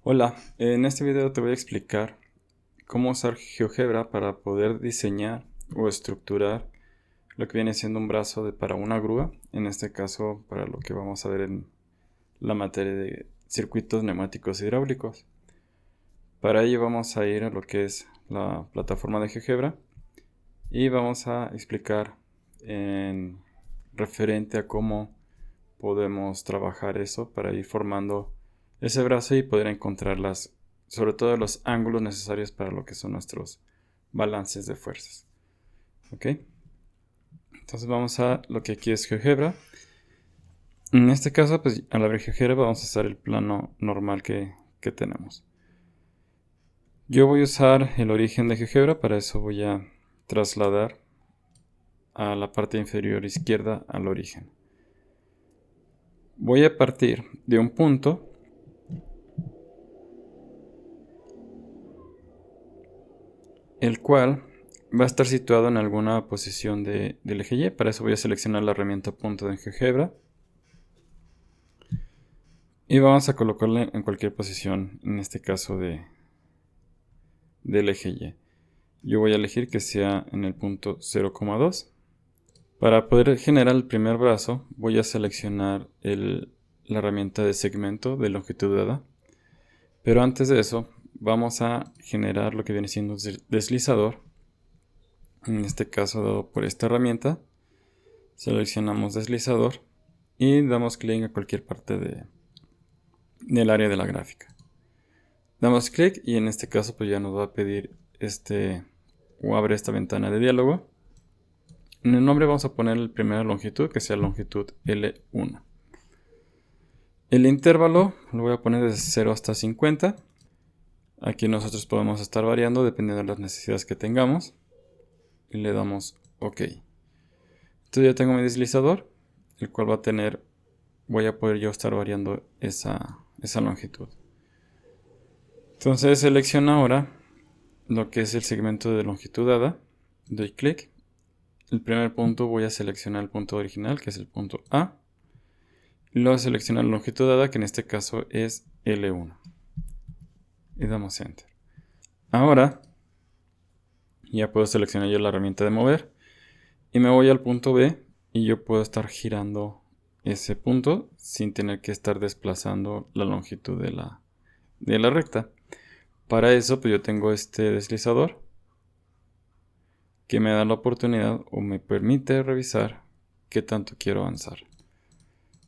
Hola, en este video te voy a explicar cómo usar GeoGebra para poder diseñar o estructurar lo que viene siendo un brazo para una grúa, en este caso para lo que vamos a ver en la materia de circuitos neumáticos hidráulicos. Para ello vamos a ir a lo que es la plataforma de GeoGebra y vamos a explicar en referente a cómo podemos trabajar eso para ir formando ese brazo y poder encontrar sobre todo los ángulos necesarios para lo que son nuestros balances de fuerzas. ¿Ok? Entonces vamos a lo que aquí es GeoGebra. En este caso, pues al abrir GeoGebra vamos a usar el plano normal que tenemos. Yo voy a usar el origen de GeoGebra, para eso voy a trasladar a la parte inferior izquierda al origen. Voy a partir de un punto el cual va a estar situado en alguna posición del eje Y. Para eso voy a seleccionar la herramienta punto de GeoGebra y vamos a colocarle en cualquier posición, en este caso del eje Y. Yo voy a elegir que sea en el punto 0,2. Para poder generar el primer brazo voy a seleccionar la herramienta de segmento de longitud dada, pero antes de eso vamos a generar lo que viene siendo un deslizador. En este caso, dado por esta herramienta, seleccionamos deslizador y damos clic a cualquier parte del área de la gráfica. Damos clic y en este caso pues ya nos va a pedir o abre esta ventana de diálogo. En el nombre vamos a poner la primera longitud, que sea longitud L1. El intervalo lo voy a poner desde 0 hasta 50. Aquí nosotros podemos estar variando dependiendo de las necesidades que tengamos. Y le damos OK. Entonces ya tengo mi deslizador, el cual voy a poder yo estar variando esa longitud. Entonces selecciono ahora lo que es el segmento de longitud dada, doy clic. El primer punto voy a seleccionar el punto original, que es el punto A. Y luego seleccionar la longitud dada, que en este caso es L1. Y damos Enter. Ahora ya puedo seleccionar yo la herramienta de mover. Y me voy al punto B y yo puedo estar girando ese punto sin tener que estar desplazando la longitud de la recta. Para eso pues yo tengo este deslizador que me da la oportunidad o me permite revisar qué tanto quiero avanzar.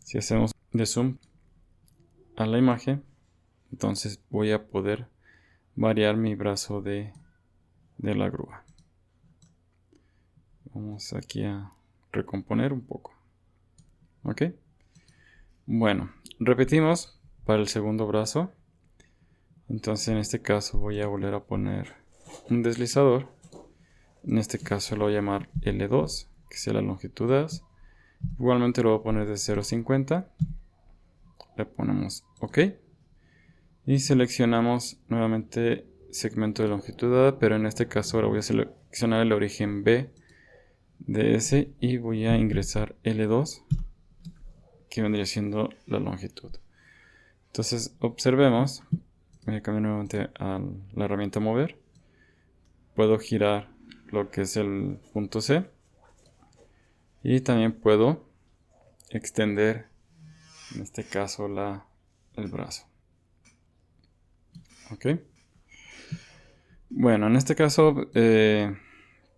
Si hacemos de zoom a la imagen, entonces voy a poder variar mi brazo de la grúa. Vamos aquí a recomponer un poco. ¿Ok? Bueno, repetimos para el segundo brazo. Entonces en este caso voy a volver a poner un deslizador. En este caso lo voy a llamar L2, que sea la longitud 2. Igualmente lo voy a poner de 0,50. Le ponemos OK. Y seleccionamos nuevamente segmento de longitud dada, pero en este caso ahora voy a seleccionar el origen B de ese y voy a ingresar L2, que vendría siendo la longitud. Entonces observemos, voy a cambiar nuevamente a la herramienta mover. Puedo girar lo que es el punto C y también puedo extender, en este caso, el brazo. Ok. Bueno, en este caso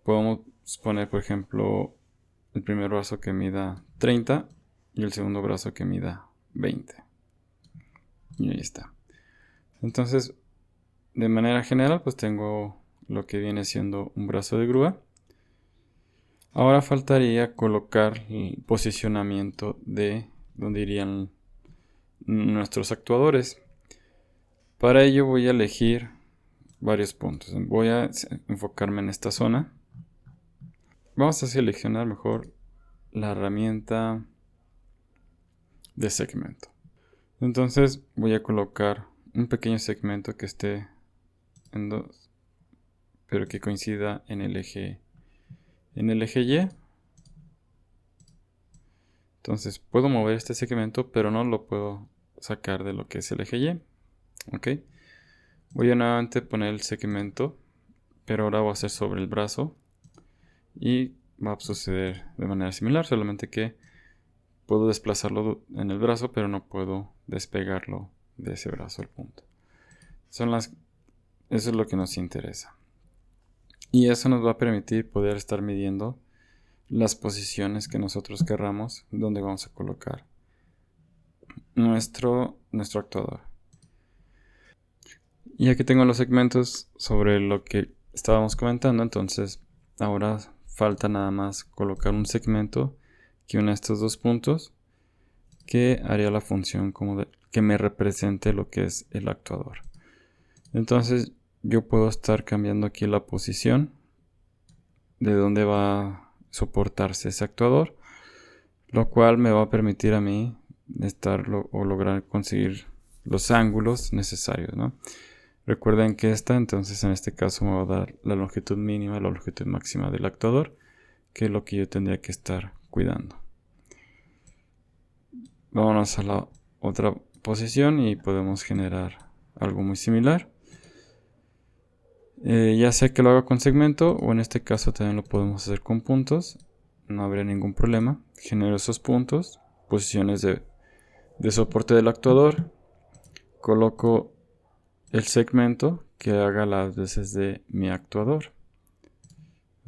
podemos poner, por ejemplo, el primer brazo que mida 30 y el segundo brazo que mida 20. Y ahí está. Entonces, de manera general, pues tengo lo que viene siendo un brazo de grúa. Ahora faltaría colocar el posicionamiento de donde irían nuestros actuadores. Para ello voy a elegir varios puntos. Voy a enfocarme en esta zona. Vamos a seleccionar mejor la herramienta de segmento. Entonces voy a colocar un pequeño segmento que esté en 2, pero que coincida en el eje Y. Entonces puedo mover este segmento, pero no lo puedo sacar de lo que es el eje Y. ¿Ok? Voy a nuevamente poner el segmento, pero ahora va a ser sobre el brazo y va a suceder de manera similar, solamente que puedo desplazarlo en el brazo, pero no puedo despegarlo de ese brazo al punto. Eso es lo que nos interesa. Y eso nos va a permitir poder estar midiendo las posiciones que nosotros querramos, donde vamos a colocar nuestro actuador. Y aquí tengo los segmentos sobre lo que estábamos comentando, entonces ahora falta nada más colocar un segmento que une estos dos puntos, que haría la función como que me represente lo que es el actuador. Entonces yo puedo estar cambiando aquí la posición de donde va a soportarse ese actuador, lo cual me va a permitir a mí o lograr conseguir los ángulos necesarios, ¿no? Recuerden que entonces en este caso me va a dar la longitud mínima, la longitud máxima del actuador, que es lo que yo tendría que estar cuidando. Vámonos a la otra posición y podemos generar algo muy similar. Ya sea que lo haga con segmento o en este caso también lo podemos hacer con puntos. No habría ningún problema. Genero esos puntos, posiciones de soporte del actuador. Coloco el segmento que haga las veces de mi actuador.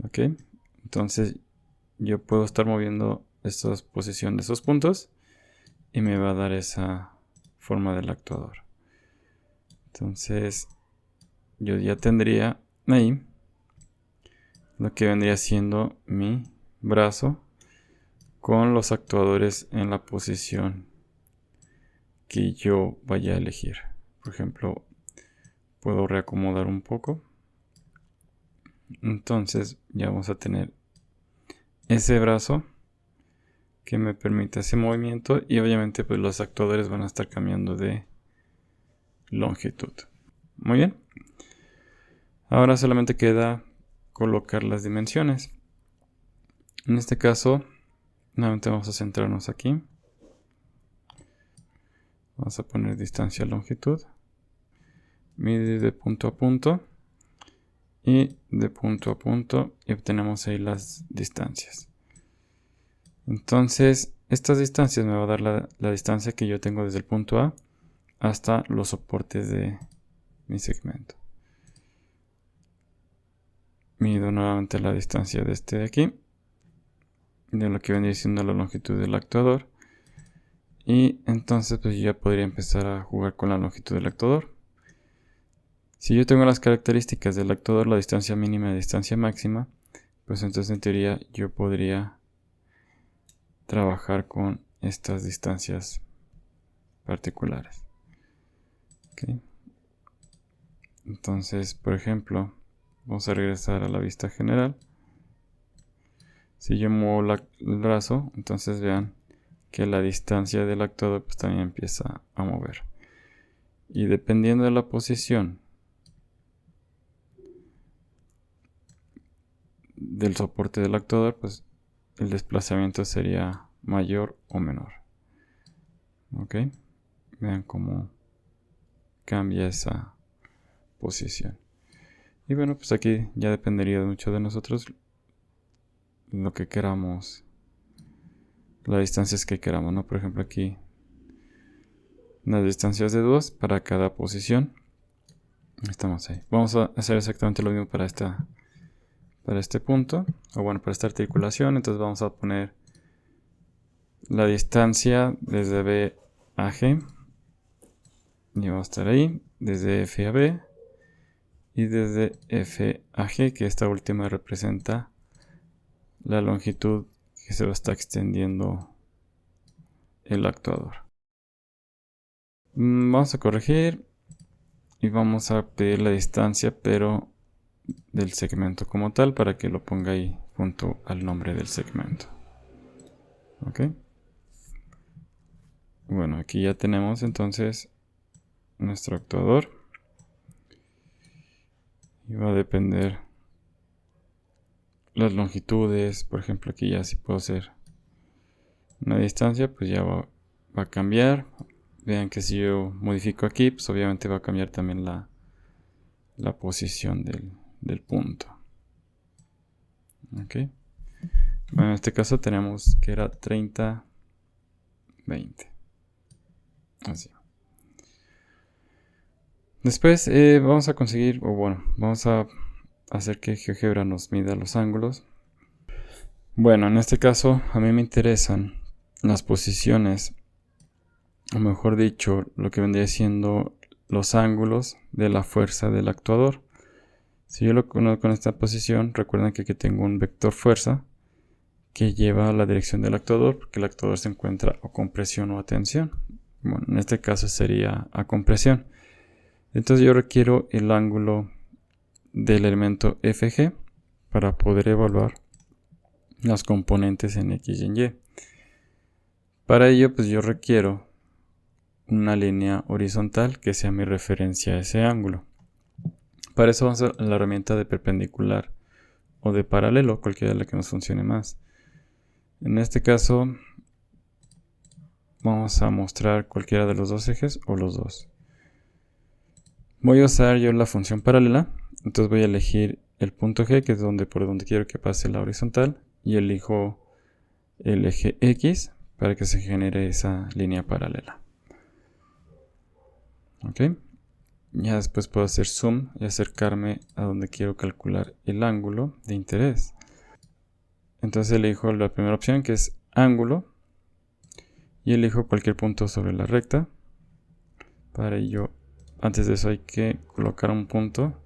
Ok, entonces yo puedo estar moviendo estas posiciones de esos puntos y me va a dar esa forma del actuador. Entonces yo ya tendría ahí lo que vendría siendo mi brazo con los actuadores en la posición que yo vaya a elegir. Por ejemplo, puedo reacomodar un poco. Entonces ya vamos a tener ese brazo que me permite ese movimiento y obviamente pues los actuadores van a estar cambiando de longitud. Muy bien. Ahora solamente queda colocar las dimensiones. En este caso, nuevamente vamos a centrarnos aquí. Vamos a poner distancia longitud. Medir de punto a punto. Y de punto a punto. Y obtenemos ahí las distancias. Entonces, estas distancias me va a dar la distancia que yo tengo desde el punto A hasta los soportes de mi segmento. Mido nuevamente la distancia de este de aquí, de lo que vendría siendo la longitud del actuador. Y entonces pues ya podría empezar a jugar con la longitud del actuador. Si yo tengo las características del actuador, la distancia mínima y la distancia máxima, pues entonces en teoría yo podría trabajar con estas distancias particulares. Okay. Entonces, por ejemplo, vamos a regresar a la vista general. Si yo muevo el brazo, entonces vean que la distancia del actuador pues también empieza a mover. Y dependiendo de la posición del soporte del actuador, pues el desplazamiento sería mayor o menor. Ok, vean cómo cambia esa posición. Y bueno, pues aquí ya dependería mucho de nosotros lo que queramos, las distancias que queramos, ¿no? Por ejemplo, aquí las distancias de 2 para cada posición. Estamos ahí. Vamos a hacer exactamente lo mismo para este punto, o bueno, para esta articulación. Entonces vamos a poner la distancia desde B a G. Y va a estar ahí, desde F a B. Y desde F a G, que esta última representa la longitud que se va a estar extendiendo el actuador. Vamos a corregir y vamos a pedir la distancia, pero del segmento como tal, para que lo ponga ahí junto al nombre del segmento. Ok. Bueno, aquí ya tenemos entonces nuestro actuador. Y va a depender las longitudes. Por ejemplo, aquí ya si puedo hacer una distancia, pues ya va a cambiar. Vean que si yo modifico aquí, pues obviamente va a cambiar también la la posición del punto. Ok. Bueno, en este caso tenemos que era 30, 20. Así. Después vamos a conseguir, vamos a hacer que GeoGebra nos mida los ángulos. Bueno, en este caso a mí me interesan las posiciones, o mejor dicho, lo que vendría siendo los ángulos de la fuerza del actuador. Si yo lo conozco en esta posición, recuerden que aquí tengo un vector fuerza que lleva a la dirección del actuador, porque el actuador se encuentra a compresión o a tensión. Bueno, en este caso sería a compresión. Entonces yo requiero el ángulo del elemento FG para poder evaluar las componentes en X y en Y. Para ello, pues yo requiero una línea horizontal que sea mi referencia a ese ángulo. Para eso vamos a la herramienta de perpendicular o de paralelo, cualquiera de la que nos funcione más. En este caso, vamos a mostrar cualquiera de los dos ejes o los dos. Voy a usar yo la función paralela, entonces voy a elegir el punto G, que es por donde quiero que pase la horizontal, y elijo el eje X para que se genere esa línea paralela. Ok, ya después puedo hacer zoom y acercarme a donde quiero calcular el ángulo de interés. Entonces elijo la primera opción, que es ángulo, y elijo cualquier punto sobre la recta. Para ello, antes de eso hay que colocar un punto.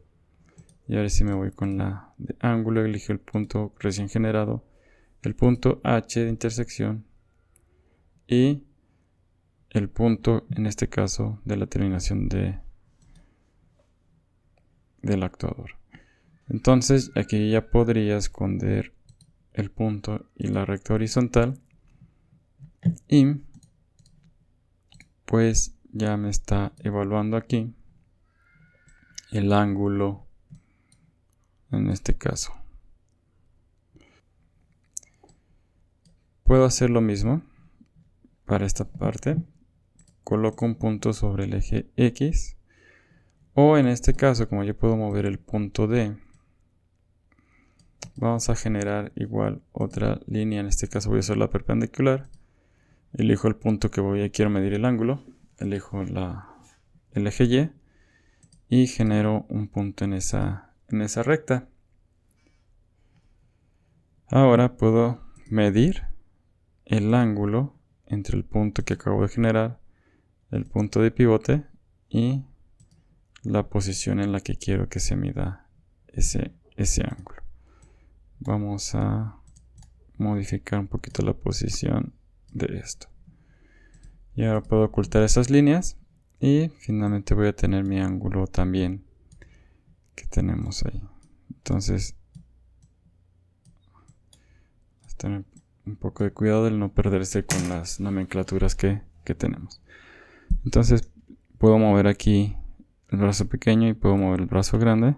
Y ahora sí me voy con la de ángulo, elijo el punto recién generado, el punto H de intersección y el punto, en este caso, de la terminación del actuador. Entonces aquí ya podría esconder el punto y la recta horizontal y pues ya me está evaluando aquí el ángulo en este caso. Puedo hacer lo mismo para esta parte. Coloco un punto sobre el eje X, o en este caso, como yo puedo mover el punto D, vamos a generar igual otra línea. En este caso voy a usar la perpendicular, elijo el punto que quiero medir el ángulo, elijo el eje Y y genero un punto en esa recta. Ahora puedo medir el ángulo entre el punto que acabo de generar, el punto de pivote y la posición en la que quiero que se mida ese ángulo. Vamos a modificar un poquito la posición de esto. Y ahora puedo ocultar esas líneas y finalmente voy a tener mi ángulo también que tenemos ahí. Entonces, tener un poco de cuidado de no perderse con las nomenclaturas que tenemos. Entonces puedo mover aquí el brazo pequeño y puedo mover el brazo grande,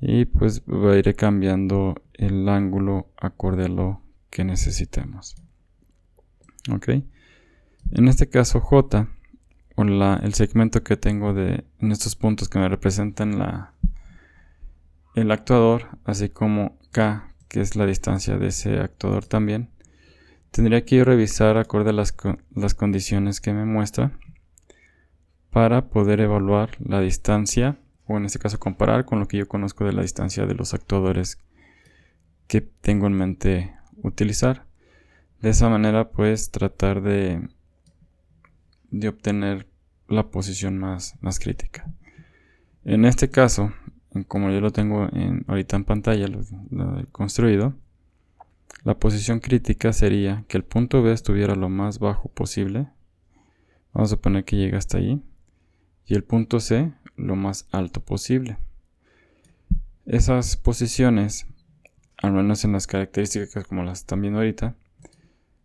y pues iré cambiando el ángulo acorde a lo que necesitemos. Ok, en este caso J, o el segmento que tengo en estos puntos que me representan el actuador, así como K, que es la distancia de ese actuador también, tendría que yo revisar acorde a las condiciones que me muestra para poder evaluar la distancia, o en este caso comparar con lo que yo conozco de la distancia de los actuadores que tengo en mente utilizar. De esa manera pues tratar de obtener la posición más crítica. En este caso, como yo lo tengo ahorita en pantalla, lo he construido, la posición crítica sería que el punto B estuviera lo más bajo posible. Vamos a suponer que llega hasta ahí. Y el punto C lo más alto posible. Esas posiciones, al menos en las características como las están viendo ahorita,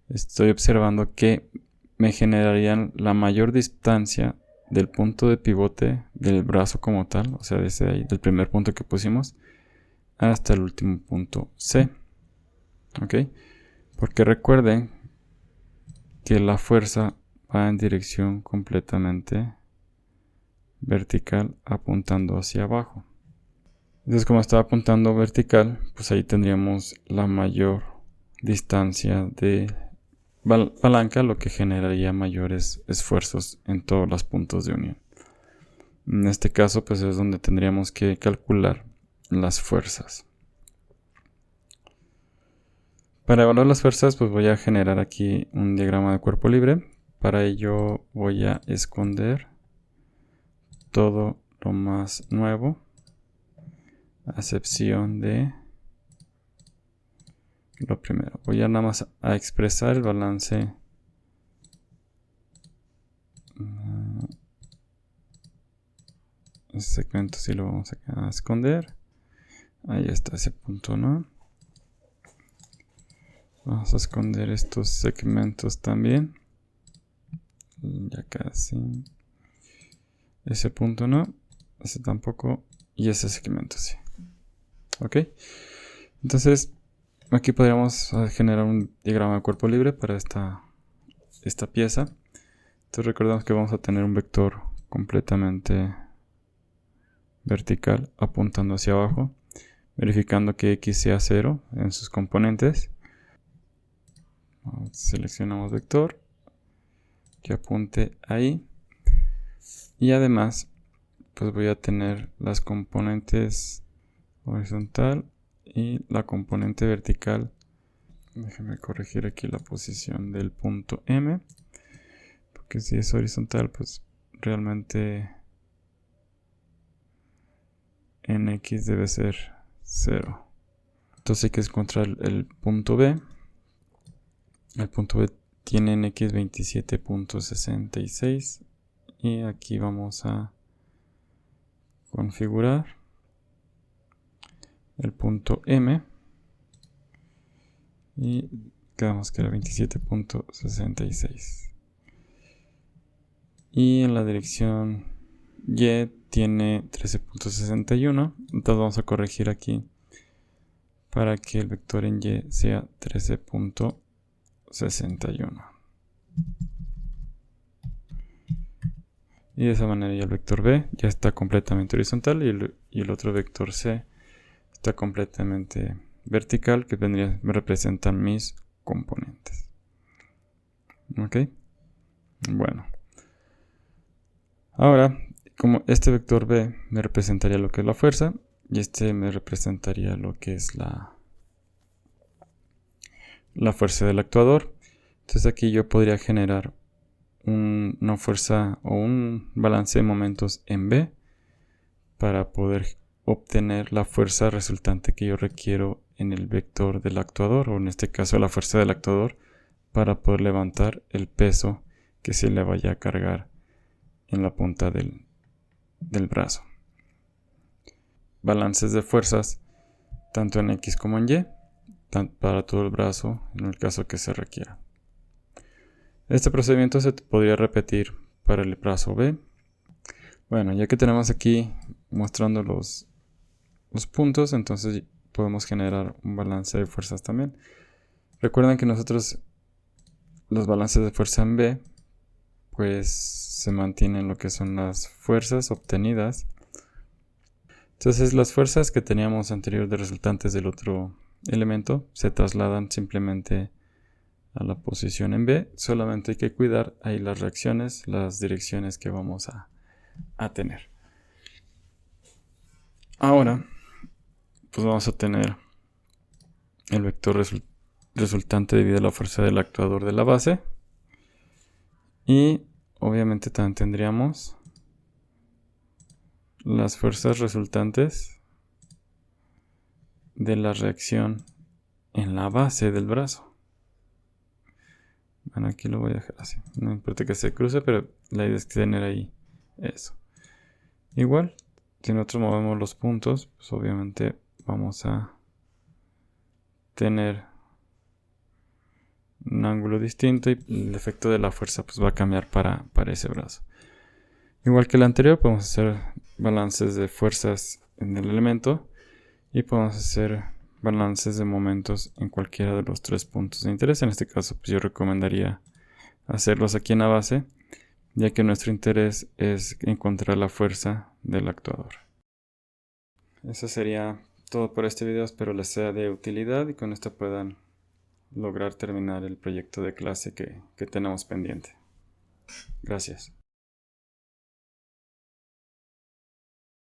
estoy observando que me generarían la mayor distancia del punto de pivote del brazo como tal, o sea, desde ahí, del primer punto que pusimos, hasta el último punto C. ¿Ok? Porque recuerden que la fuerza va en dirección completamente vertical apuntando hacia abajo. Entonces, como está apuntando vertical, pues ahí tendríamos la mayor distancia de palanca, lo que generaría mayores esfuerzos en todos los puntos de unión. En este caso, pues es donde tendríamos que calcular las fuerzas. Para evaluar las fuerzas, pues voy a generar aquí un diagrama de cuerpo libre. Para ello voy a esconder todo lo más nuevo, a excepción de lo primero. Voy a nada más a expresar el balance ese segmento sí lo vamos a esconder. Ahí está ese punto, ¿no? Vamos a esconder estos segmentos también. Ya casi. Ese punto no. Ese tampoco. Y ese segmento sí. Ok. Entonces, aquí podríamos generar un diagrama de cuerpo libre para esta pieza. Entonces recordamos que vamos a tener un vector completamente vertical apuntando hacia abajo, verificando que x sea 0 en sus componentes. Seleccionamos vector que apunte ahí, y además pues voy a tener las componentes horizontal y la componente vertical. Déjenme corregir aquí la posición del punto M, porque si es horizontal pues realmente en X debe ser 0. Entonces hay que encontrar el punto B. El punto B tiene en X 27.66 y aquí vamos a configurar el punto M y quedamos que era 27.66, y en la dirección Y tiene 13.61. entonces vamos a corregir aquí para que el vector en Y sea 13.61, y de esa manera ya el vector B ya está completamente horizontal y el otro vector C está completamente vertical, que me representan mis componentes. Ok, bueno, ahora como este vector B me representaría lo que es la fuerza y este me representaría lo que es la fuerza del actuador, entonces aquí yo podría generar una fuerza o un balance de momentos en B para poder obtener la fuerza resultante que yo requiero en el vector del actuador, o en este caso la fuerza del actuador, para poder levantar el peso que se le vaya a cargar en la punta del brazo. Balances de fuerzas tanto en X como en Y, para todo el brazo en el caso que se requiera. Este procedimiento se podría repetir para el brazo B. Bueno, ya que tenemos aquí mostrando los puntos, entonces podemos generar un balance de fuerzas también. Recuerden que nosotros los balances de fuerza en B pues se mantienen lo que son las fuerzas obtenidas. Entonces las fuerzas que teníamos anterior de resultantes del otro elemento se trasladan simplemente a la posición en B. Solamente hay que cuidar ahí las reacciones, las direcciones que vamos a tener. Ahora pues vamos a tener el vector resultante debido a la fuerza del actuador de la base, y obviamente también tendríamos las fuerzas resultantes de la reacción en la base del brazo. Bueno, aquí lo voy a dejar así, no importa que se cruce, pero la idea es tener ahí eso. Igual, si nosotros movemos los puntos, pues obviamente vamos a tener un ángulo distinto y el efecto de la fuerza pues va a cambiar para ese brazo. Igual que el anterior, podemos hacer balances de fuerzas en el elemento y podemos hacer balances de momentos en cualquiera de los tres puntos de interés. En este caso pues yo recomendaría hacerlos aquí en la base, ya que nuestro interés es encontrar la fuerza del actuador. Eso sería todo por este video, espero les sea de utilidad y con esto puedan lograr terminar el proyecto de clase que tenemos pendiente. Gracias.